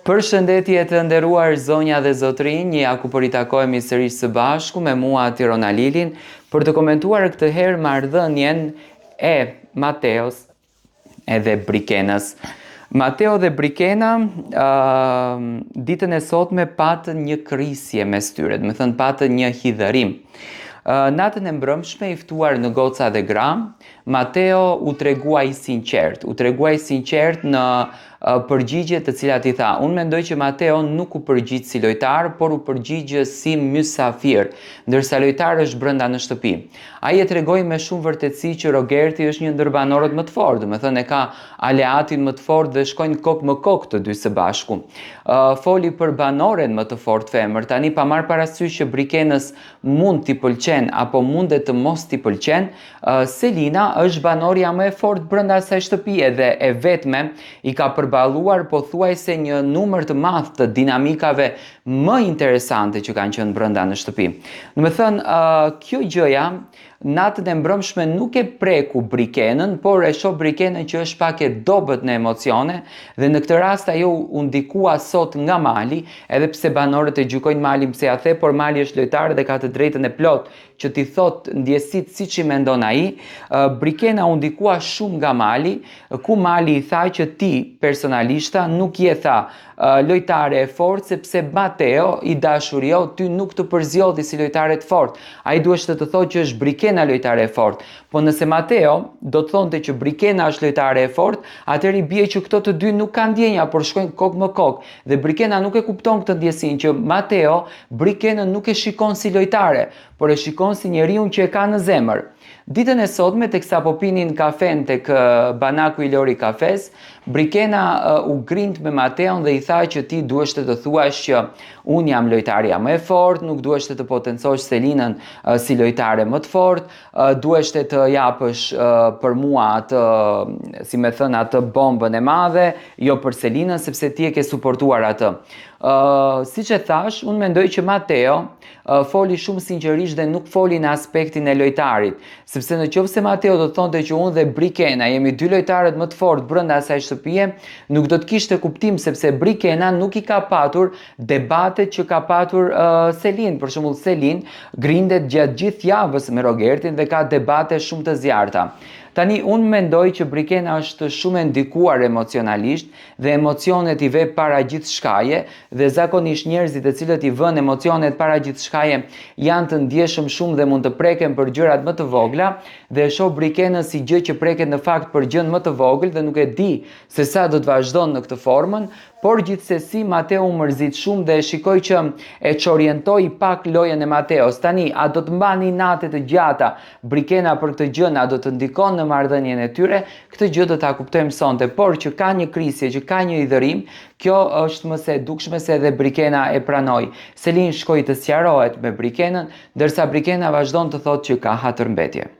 Përshëndetje të nderuar zonja dhe zotrinj, ja ku po ritakojemi sërish së bashku me mua Tirona Lilin për të komentuar këtë herë marrëdhënien e Mateos edhe Brikenës. Mateo dhe Brikena ditën e sotme patën një krisje mes tyre, do të thënë patën një hidhërim. Natën e mbrëmshme i ftuar në goca dhe gram, Mateo u tregua i sinqert në përgjigje të cilat i tha. Unë mendoj që Mateo nuk u përgjigj si lojtar, por u përgjigj si mysafir, ndërsa lojtar është brenda në shtëpi. Ai e tregoi me shumë vërtetësi që Rogerti është një ndër banorët më të fortë, do të thënë e ka aleatin më të fortë dhe shkojnë kokë më kokë të dy së bashku. Foli për banoren më të fortë femër. Tani pa marrë parasysh që Brikenës mund t'i pëlqen apo mundet të mos t'i pëlqen, Selina është banorja më e fortë brenda asaj shtëpie dhe e vetme i ka përballuar pothuajse një numër të madh të dinamikave më interesante që kanë qenë brenda në shtëpi. Do të thënë, kjo gjëja natën e mbrëmshme nuk e preku Brikenën, por e shoh Brikenën që është pak e dobët në emocione dhe në këtë rast ajo u ndikua sot nga mali, edhe pse banorët e gjykojnë malin pse ja the, por mali është lojtar dhe ka të drejtën e plot që t'i thot ndjesit siç i mendon ai. Brikena u ndikua shumë nga mali, ku mali i tha që ti personalishta nuk je tha lojtare e fortë sepse Mateo i dashur jo, ty nuk të përzjodhi si lojtare të fortë. Ai duhet të thotë që është Brikena lojtare e fortë. Po nëse Mateo do të thonte që Brikena është lojtare e fortë, atëherë i bie që këto të dy nuk kanë ndjenja, por shkojnë kokë më kokë. Dhe Brikena nuk e kupton këtë ndjesinë që Mateo Brikenën nuk e shikon si lojtare, por e shikon si njeriu që e ka në zemër. Ditën e sotme, teksa po pinin kafen tek banaku i Lori kafes, Brikena u grind me Mateon dhe i tha që ti duhesh të thuash që unë jam lojtarja më e fortë, nuk duhesh të potencosh Selinën si lojtare më të fortë, duhesh të japësh për mua atë, si me thënë, atë bombën e madhe, jo për Selinën, sepse ti e ke suportuar atë. Siç e thash, unë mendoj që Mateo foli shumë sinqerisht dhe nuk foli në aspektin e lojtarit, sepse në qoftë se Mateo do të thonte që unë dhe Brikena jemi dy lojtarët më të fortë brenda asaj shtëpie, nuk do të kishte kuptim sepse Brikena nuk i ka patur debatet që ka patur Selin. Për shembull, Selin grindet gjatë gjithë javës me Rogertin dhe ka debate shumë të zjarrta. Tani, unë mendoj që Brikena është shumë e ndikuar emocionalisht dhe emocionet i ve para gjithë shkaje dhe zakonisht njerëzit e cilët i vën emocionet para gjithë shkaje janë të ndjeshëm shumë dhe mund të preken për gjërat më të vogla dhe e shoh Brikenën si gjë që preket në fakt për gjën më të vogël dhe nuk e di se sa do të vazhdon në këtë formën, por gjithsesi Mateo u mërzit shumë dhe shikoj që e çorientoi pak lojën e Mateos. Tani, a do të mbani natë të gjata Brikena për këtë gjë, a do të ndikon në marrëdhënien e tyre? Këtë gjë do ta kuptojmë sonte, por që ka një krisje, që ka një hidhërim, kjo është më se dukshme se edhe Brikena e pranoi. Selin shkoi të sqarohet me Brikenën, ndërsa Brikena vazhdon të thotë që ka hatërmbetje.